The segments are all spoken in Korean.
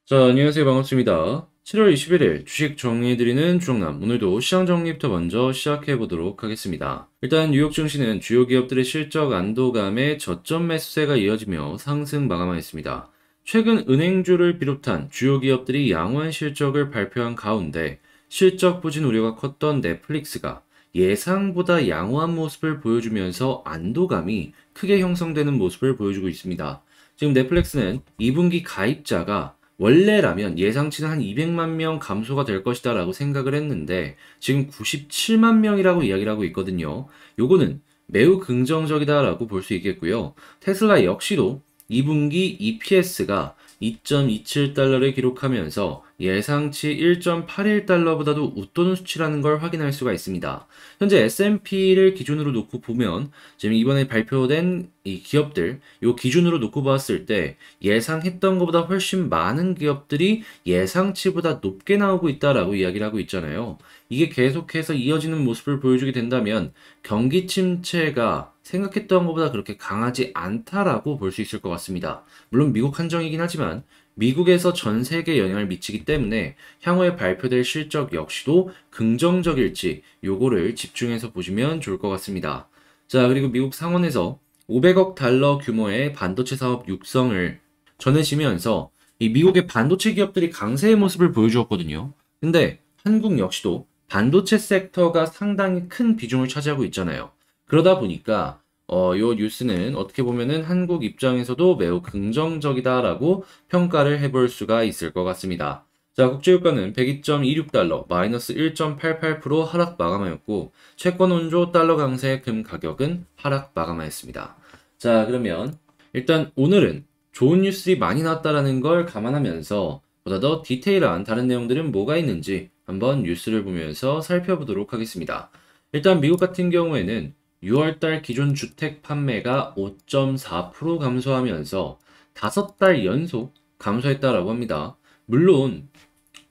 자, 안녕하세요. 반갑습니다. 7월 21일 주식 정리해드리는 주정남. 오늘도 시장 정리부터 먼저 시작해보도록 하겠습니다. 일단 뉴욕 증시는 주요 기업들의 실적 안도감에 저점 매수세가 이어지며 상승 마감하였습니다. 최근 은행주를 비롯한 주요 기업들이 양호한 실적을 발표한 가운데 실적 부진 우려가 컸던 넷플릭스가 예상보다 양호한 모습을 보여주면서 안도감이 크게 형성되는 모습을 보여주고 있습니다. 지금 넷플릭스는 2분기 가입자가 원래라면 예상치는 한 200만 명 감소가 될 것이다 라고 생각을 했는데 지금 97만 명이라고 이야기를 하고 있거든요. 요거는 매우 긍정적이다 라고 볼 수 있겠고요. 테슬라 역시도 2분기 EPS가 2.27달러를 기록하면서 예상치 1.81달러보다도 웃도는 수치라는 걸 확인할 수가 있습니다. 현재 S&P를 기준으로 놓고 보면 지금 이번에 발표된 이 기업들 요 기준으로 놓고 봤을 때 예상했던 것보다 훨씬 많은 기업들이 예상치보다 높게 나오고 있다라고 이야기를 하고 있잖아요. 이게 계속해서 이어지는 모습을 보여주게 된다면 경기 침체가 생각했던 것보다 그렇게 강하지 않다라고 볼 수 있을 것 같습니다. 물론 미국 한정이긴 하지만 미국에서 전 세계에 영향을 미치기 때문에 향후에 발표될 실적 역시도 긍정적일지 요거를 집중해서 보시면 좋을 것 같습니다. 자, 그리고 미국 상원에서 500억 달러 규모의 반도체 사업 육성을 전해지면서 이 미국의 반도체 기업들이 강세의 모습을 보여주었거든요. 근데 한국 역시도 반도체 섹터가 상당히 큰 비중을 차지하고 있잖아요. 그러다 보니까 요 뉴스는 어떻게 보면은 한국 입장에서도 매우 긍정적이다라고 평가를 해볼 수가 있을 것 같습니다. 자, 국제유가는 102.26달러, 마이너스 1.88% 하락 마감하였고, 채권 원조 달러 강세 금 가격은 하락 마감하였습니다. 자, 그러면 일단 오늘은 좋은 뉴스들이 많이 나왔다라는 걸 감안하면서 보다 더 디테일한 다른 내용들은 뭐가 있는지 한번 뉴스를 보면서 살펴보도록 하겠습니다. 일단 미국 같은 경우에는 6월달 기존 주택 판매가 5.4% 감소하면서 5달 연속 감소했다라고 합니다. 물론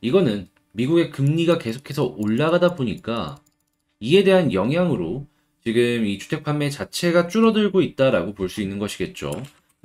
이거는 미국의 금리가 계속해서 올라가다 보니까 이에 대한 영향으로 지금 이 주택 판매 자체가 줄어들고 있다라고 볼 수 있는 것이겠죠.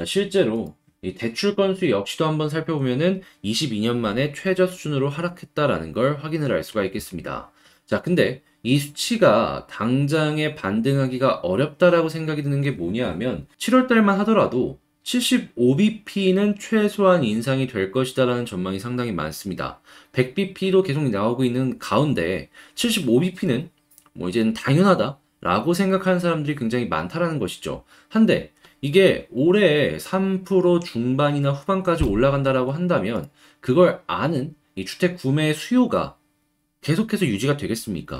실제로 이 대출 건수 역시도 한번 살펴보면은 22년 만에 최저 수준으로 하락했다라는 걸 확인을 할 수가 있겠습니다. 자, 근데 이 수치가 당장에 반등하기가 어렵다라고 생각이 드는 게 뭐냐 하면 7월 달만 하더라도 75bp는 최소한 인상이 될 것이다라는 전망이 상당히 많습니다. 100bp도 계속 나오고 있는 가운데 75bp는 뭐 이제는 당연하다라고 생각하는 사람들이 굉장히 많다라는 것이죠. 한데 이게 올해 3% 중반이나 후반까지 올라간다라고 한다면 그걸 아는 이 주택 구매 수요가 계속해서 유지가 되겠습니까?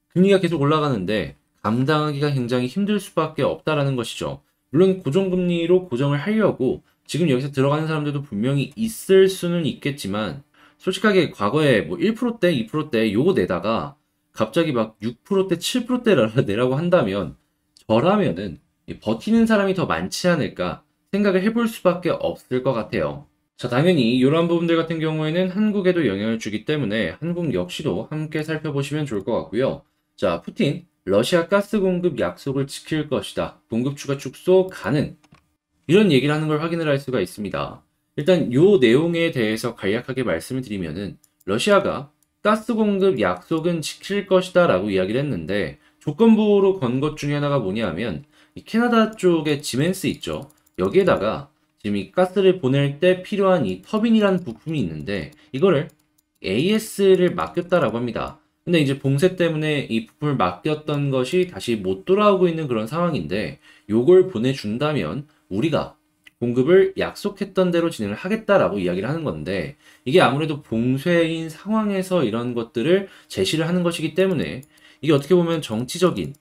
금리가 계속 올라가는데 감당하기가 굉장히 힘들 수밖에 없다라는 것이죠. 물론 고정금리로 고정을 하려고 지금 여기서 들어가는 사람들도 분명히 있을 수는 있겠지만 솔직하게 과거에 뭐 1%대, 2%대 요거 내다가 갑자기 막 6%대, 7%대 내라고 한다면 저라면은 버티는 사람이 더 많지 않을까 생각을 해볼 수밖에 없을 것 같아요. 자, 당연히 이러한 부분들 같은 경우에는 한국에도 영향을 주기 때문에 한국 역시도 함께 살펴보시면 좋을 것 같고요. 자, 푸틴, 러시아 가스 공급 약속을 지킬 것이다. 공급 추가 축소 가능. 이런 얘기를 하는 걸 확인을 할 수가 있습니다. 일단 요 내용에 대해서 간략하게 말씀을 드리면은 러시아가 가스 공급 약속은 지킬 것이다 라고 이야기를 했는데 조건부로 건 것 중에 하나가 뭐냐 하면 이 캐나다 쪽에 지멘스 있죠. 여기에다가 지금 이 가스를 보낼 때 필요한 이 터빈이라는 부품이 있는데 이거를 AS를 맡겼다라고 합니다. 근데 이제 봉쇄 때문에 이 부품을 맡겼던 것이 다시 못 돌아오고 있는 그런 상황인데 요걸 보내준다면 우리가 공급을 약속했던 대로 진행을 하겠다라고 이야기를 하는 건데 이게 아무래도 봉쇄인 상황에서 이런 것들을 제시를 하는 것이기 때문에 이게 어떻게 보면 정치적인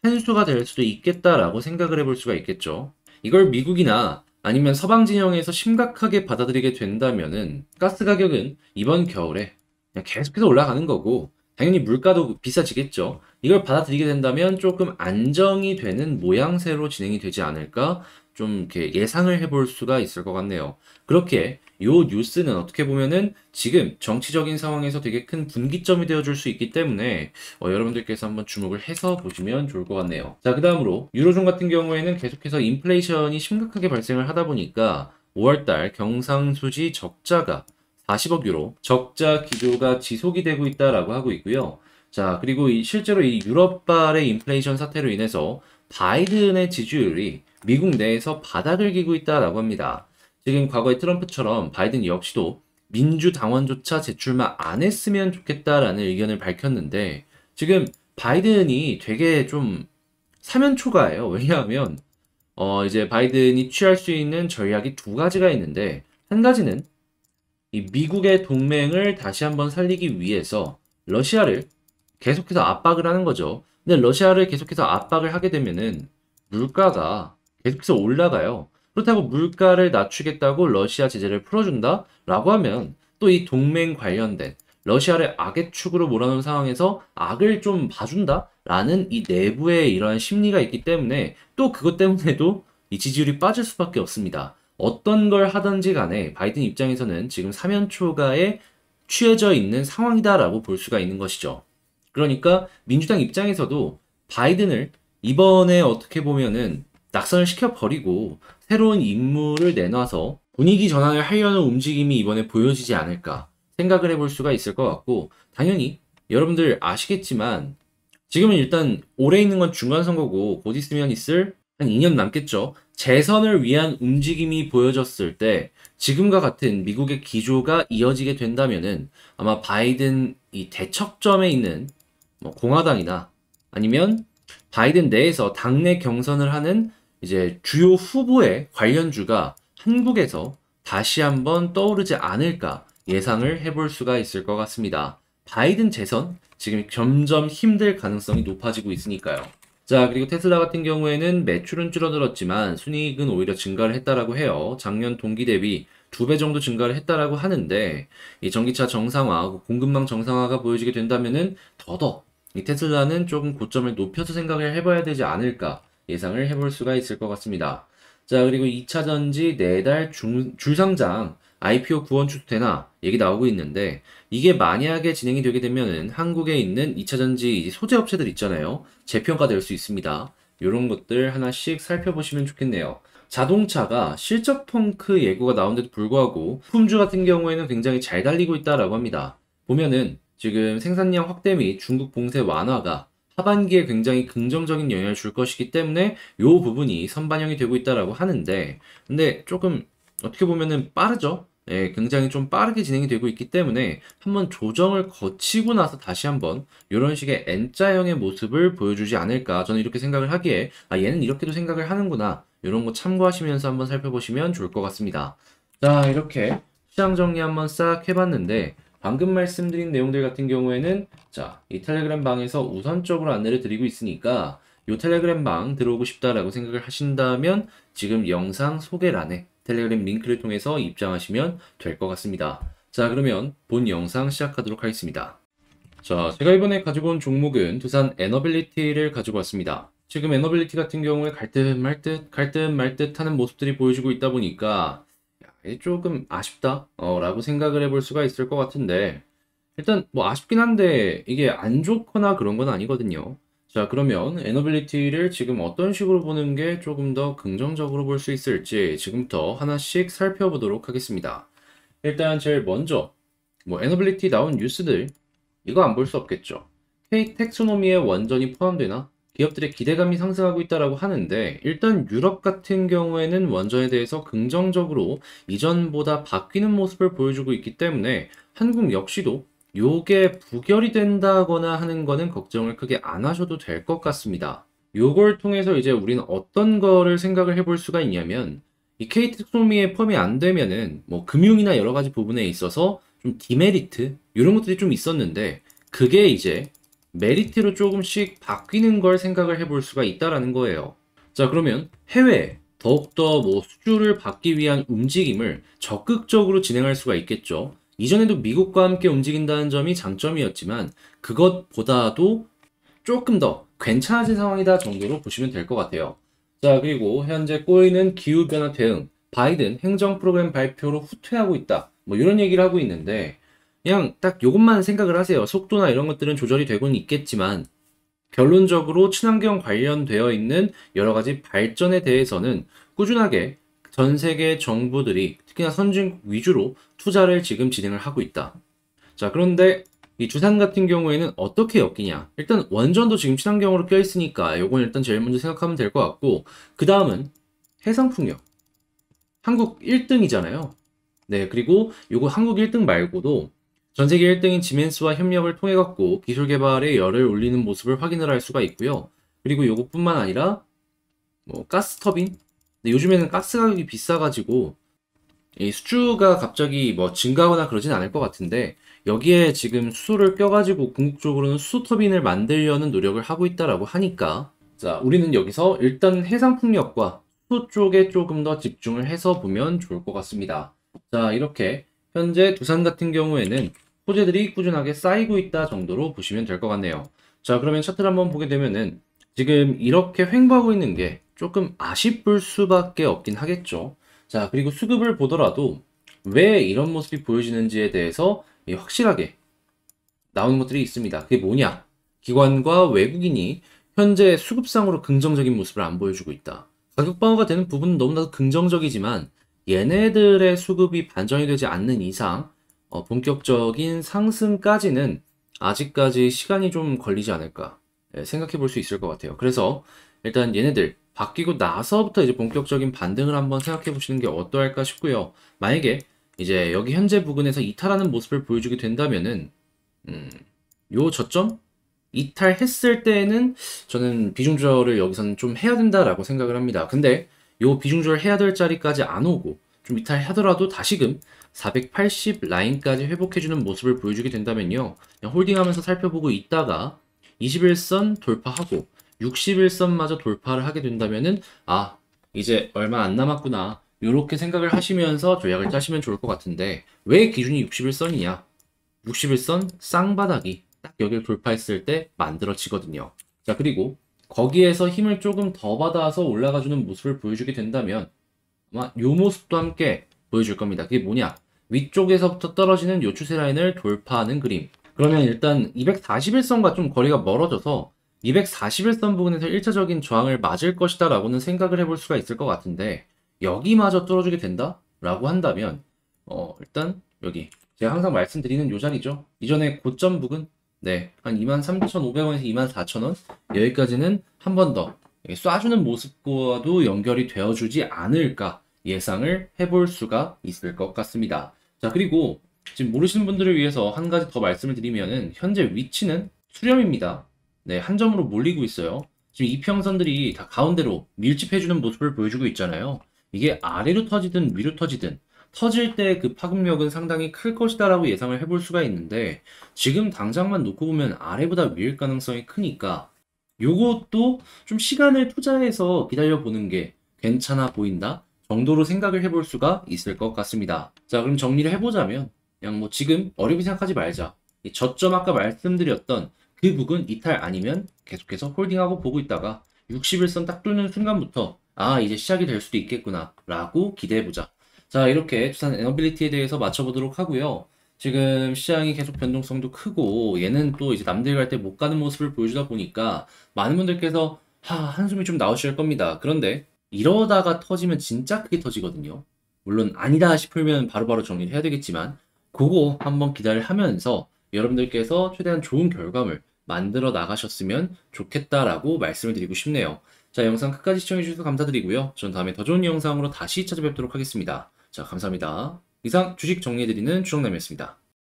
한수가 될 수도 있겠다라고 생각을 해볼 수가 있겠죠. 이걸 미국이나 아니면 서방 진영에서 심각하게 받아들이게 된다면은 가스 가격은 이번 겨울에 그냥 계속해서 올라가는 거고 당연히 물가도 비싸지겠죠. 이걸 받아들이게 된다면 조금 안정이 되는 모양새로 진행이 되지 않을까 좀 이렇게 예상을 해볼 수가 있을 것 같네요. 그렇게 요 뉴스는 어떻게 보면은 지금 정치적인 상황에서 되게 큰 분기점이 되어줄 수 있기 때문에 여러분들께서 한번 주목을 해서 보시면 좋을 것 같네요. 자, 그 다음으로 유로존 같은 경우에는 계속해서 인플레이션이 심각하게 발생을 하다 보니까 5월달 경상수지 적자가 40억 유로, 적자 기조가 지속이 되고 있다라고 하고 있고요. 자, 그리고 실제로 이 유럽발의 인플레이션 사태로 인해서 바이든의 지지율이 미국 내에서 바닥을 기고 있다라고 합니다. 지금 과거의 트럼프처럼 바이든 역시도 민주당원조차 재출마 안 했으면 좋겠다라는 의견을 밝혔는데 지금 바이든이 되게 좀 사면초가예요. 왜냐하면 이제 바이든이 취할 수 있는 전략이 두 가지가 있는데 한 가지는 이 미국의 동맹을 다시 한번 살리기 위해서 러시아를 계속해서 압박을 하는 거죠. 근데 러시아를 계속해서 압박을 하게 되면은 물가가 계속해서 올라가요. 그렇다고 물가를 낮추겠다고 러시아 제재를 풀어준다라고 하면 또 이 동맹 관련된 러시아를 악의 축으로 몰아넣은 상황에서 악을 좀 봐준다라는 이 내부의 이러한 심리가 있기 때문에 또 그것 때문에도 이 지지율이 빠질 수밖에 없습니다. 어떤 걸 하든지 간에 바이든 입장에서는 지금 사면초가에 취해져 있는 상황이다라고 볼 수가 있는 것이죠. 그러니까 민주당 입장에서도 바이든을 이번에 어떻게 보면은 낙선을 시켜버리고 새로운 인물을 내놔서 분위기 전환을 하려는 움직임이 이번에 보여지지 않을까 생각을 해볼 수가 있을 것 같고, 당연히 여러분들 아시겠지만 지금은 일단 올해 있는 건 중간선거고 곧 있으면 있을 한 2년 남겠죠. 재선을 위한 움직임이 보여졌을 때 지금과 같은 미국의 기조가 이어지게 된다면은 아마 바이든 이 대척점에 있는 뭐 공화당이나 아니면 바이든 내에서 당내 경선을 하는 이제 주요 후보의 관련주가 한국에서 다시 한번 떠오르지 않을까 예상을 해볼 수가 있을 것 같습니다. 바이든 재선 지금 점점 힘들 가능성이 높아지고 있으니까요. 자, 그리고 테슬라 같은 경우에는 매출은 줄어들었지만 순이익은 오히려 증가를 했다라고 해요. 작년 동기 대비 2배 정도 증가를 했다라고 하는데 이 전기차 정상화, 공급망 정상화가 보여지게 된다면은 더더 이 테슬라는 조금 고점을 높여서 생각을 해봐야 되지 않을까 예상을 해볼 수가 있을 것 같습니다. 자, 그리고 2차 전지 4달 줄상장 IPO 구원 추되나 얘기 나오고 있는데 이게 만약에 진행이 되게 되면은 한국에 있는 2차 전지 소재 업체들 있잖아요. 재평가 될 수 있습니다. 이런 것들 하나씩 살펴보시면 좋겠네요. 자동차가 실적 펑크 예고가 나온데도 불구하고 품주 같은 경우에는 굉장히 잘 달리고 있다라고 합니다. 보면은 지금 생산량 확대 및 중국 봉쇄 완화가 하반기에 굉장히 긍정적인 영향을 줄 것이기 때문에 이 부분이 선반영이 되고 있다라고 하는데 근데 조금 어떻게 보면은 빠르죠? 예, 굉장히 좀 빠르게 진행이 되고 있기 때문에 한번 조정을 거치고 나서 다시 한번 이런 식의 N자형의 모습을 보여주지 않을까 저는 이렇게 생각을 하기에 아 얘는 이렇게도 생각을 하는구나 이런 거 참고하시면서 한번 살펴보시면 좋을 것 같습니다. 자, 이렇게 시장 정리 한번 싹 해봤는데 방금 말씀드린 내용들 같은 경우에는 자, 이 텔레그램 방에서 우선적으로 안내를 드리고 있으니까 이 텔레그램 방 들어오고 싶다라고 생각을 하신다면 지금 영상 소개란에 텔레그램 링크를 통해서 입장하시면 될 것 같습니다. 자, 그러면 본 영상 시작하도록 하겠습니다. 자, 제가 이번에 가지고 온 종목은 두산 에너빌리티를 가지고 왔습니다. 지금 에너빌리티 같은 경우에 갈 듯 말 듯 하는 모습들이 보여지고 있다 보니까 조금 아쉽다 라고 생각을 해볼 수가 있을 것 같은데 일단 뭐 아쉽긴 한데 이게 안 좋거나 그런 건 아니거든요. 자, 그러면 에너빌리티를 지금 어떤 식으로 보는 게 조금 더 긍정적으로 볼 수 있을지 지금부터 하나씩 살펴보도록 하겠습니다. 일단 제일 먼저 뭐 에너빌리티 나온 뉴스들 이거 안 볼 수 없겠죠. K 텍소노미에 원전이 포함되나? 기업들의 기대감이 상승하고 있다라고 하는데 일단 유럽 같은 경우에는 원전에 대해서 긍정적으로 이전보다 바뀌는 모습을 보여주고 있기 때문에 한국 역시도 요게 부결이 된다거나 하는 거는 걱정을 크게 안 하셔도 될 것 같습니다. 요걸 통해서 이제 우리는 어떤 거를 생각을 해볼 수가 있냐면 이 KT소미에 포함이 안 되면은 뭐 금융이나 여러 가지 부분에 있어서 좀 디메리트 이런 것들이 좀 있었는데 그게 이제 메리트로 조금씩 바뀌는 걸 생각을 해볼 수가 있다라는 거예요. 자, 그러면 해외에 더욱더 뭐 수주를 받기 위한 움직임을 적극적으로 진행할 수가 있겠죠. 이전에도 미국과 함께 움직인다는 점이 장점이었지만 그것보다도 조금 더 괜찮아진 상황이다 정도로 보시면 될 것 같아요. 자, 그리고 현재 꼬이는 기후변화 대응, 바이든 행정 프로그램 발표로 후퇴하고 있다. 뭐 이런 얘기를 하고 있는데 그냥 딱 요것만 생각을 하세요. 속도나 이런 것들은 조절이 되고는 있겠지만 결론적으로 친환경 관련되어 있는 여러 가지 발전에 대해서는 꾸준하게 전 세계 정부들이 특히나 선진국 위주로 투자를 지금 진행을 하고 있다. 자, 그런데 이 두산 같은 경우에는 어떻게 엮이냐? 일단 원전도 지금 친환경으로 껴있으니까 요건 일단 제일 먼저 생각하면 될 것 같고, 그 다음은 해상풍력. 한국 1등이잖아요. 네, 그리고 요거 한국 1등 말고도 전 세계 1등인 지멘스와 협력을 통해 갖고 기술 개발에 열을 올리는 모습을 확인을 할 수가 있고요. 그리고 요것뿐만 아니라 뭐 가스 터빈. 근데 요즘에는 가스 가격이 비싸가지고 이 수주가 갑자기 뭐 증가하거나 그러진 않을 것 같은데, 여기에 지금 수소를 껴가지고 궁극적으로는 수소 터빈을 만들려는 노력을 하고 있다라고 하니까, 자, 우리는 여기서 일단 해상 풍력과 수소 쪽에 조금 더 집중을 해서 보면 좋을 것 같습니다. 자, 이렇게 현재 두산 같은 경우에는 호재들이 꾸준하게 쌓이고 있다 정도로 보시면 될 것 같네요. 자, 그러면 차트를 한번 보게 되면은 지금 이렇게 횡보하고 있는 게 조금 아쉽을 수밖에 없긴 하겠죠. 자, 그리고 수급을 보더라도 왜 이런 모습이 보여지는지에 대해서 확실하게 나오는 것들이 있습니다. 그게 뭐냐? 기관과 외국인이 현재 수급상으로 긍정적인 모습을 안 보여주고 있다. 가격 방어가 되는 부분은 너무나도 긍정적이지만 얘네들의 수급이 반전이 되지 않는 이상 본격적인 상승까지는 아직까지 시간이 좀 걸리지 않을까 생각해 볼 수 있을 것 같아요. 그래서 일단 얘네들 바뀌고 나서부터 이제 본격적인 반등을 한번 생각해 보시는 게 어떠할까 싶고요. 만약에 이제 여기 현재 부근에서 이탈하는 모습을 보여주게 된다면은 요 저점 이탈했을 때는 저는 비중 조절을 여기서는 좀 해야 된다라고 생각을 합니다. 근데 요 비중 조절 해야 될 자리까지 안 오고 좀 이탈하더라도 다시금 480 라인까지 회복해주는 모습을 보여주게 된다면요, 그냥 홀딩하면서 살펴보고 있다가 21선 돌파하고 61선마저 돌파를 하게 된다면은 아, 이제 얼마 안 남았구나, 요렇게 생각을 하시면서 조약을 짜시면 좋을 것 같은데, 왜 기준이 61선이냐? 61선 쌍바닥이 딱 여기를 돌파했을 때 만들어지거든요. 자, 그리고 거기에서 힘을 조금 더 받아서 올라가주는 모습을 보여주게 된다면 아마 요 모습도 함께 보여줄 겁니다. 그게 뭐냐? 위쪽에서부터 떨어지는 요 추세 라인을 돌파하는 그림. 그러면 일단 241선과 좀 거리가 멀어져서 241선 부근에서 1차적인 저항을 맞을 것이다 라고는 생각을 해볼 수가 있을 것 같은데, 여기마저 뚫어주게 된다? 라고 한다면 일단 여기 제가 항상 말씀드리는 요 자리죠. 이전에 고점 부근, 네, 한 23,500원에서 24,000원 여기까지는 한 번 더 쏴주는 모습과도 연결이 되어주지 않을까 예상을 해볼 수가 있을 것 같습니다. 자, 그리고 지금 모르시는 분들을 위해서 한 가지 더 말씀을 드리면은 현재 위치는 수렴입니다. 네, 한 점으로 몰리고 있어요. 지금 이평선들이 다 가운데로 밀집해주는 모습을 보여주고 있잖아요. 이게 아래로 터지든 위로 터지든 터질 때 그 파급력은 상당히 클 것이다라고 예상을 해볼 수가 있는데, 지금 당장만 놓고 보면 아래보다 위일 가능성이 크니까 요것도 좀 시간을 투자해서 기다려보는 게 괜찮아 보인다 정도로 생각을 해볼 수가 있을 것 같습니다. 자, 그럼 정리를 해보자면 그냥 뭐 지금 어렵게 생각하지 말자. 이 저점 아까 말씀드렸던 그 부분 이탈 아니면 계속해서 홀딩하고 보고 있다가 61선 딱 뚫는 순간부터 아, 이제 시작이 될 수도 있겠구나 라고 기대해보자. 자, 이렇게 두산 에너빌리티에 대해서 맞춰보도록 하고요. 지금 시장이 계속 변동성도 크고 얘는 또 이제 남들 갈 때 못 가는 모습을 보여주다 보니까 많은 분들께서 한숨이 좀 나오실 겁니다. 그런데 이러다가 터지면 진짜 크게 터지거든요. 물론 아니다 싶으면 바로바로 정리를 해야 되겠지만 그거 한번 기다려 하면서 여러분들께서 최대한 좋은 결과물 만들어 나가셨으면 좋겠다라고 말씀을 드리고 싶네요. 자, 영상 끝까지 시청해주셔서 감사드리고요. 전 다음에 더 좋은 영상으로 다시 찾아뵙도록 하겠습니다. 자, 감사합니다. 이상 주식 정리해드리는 주정남이었습니다.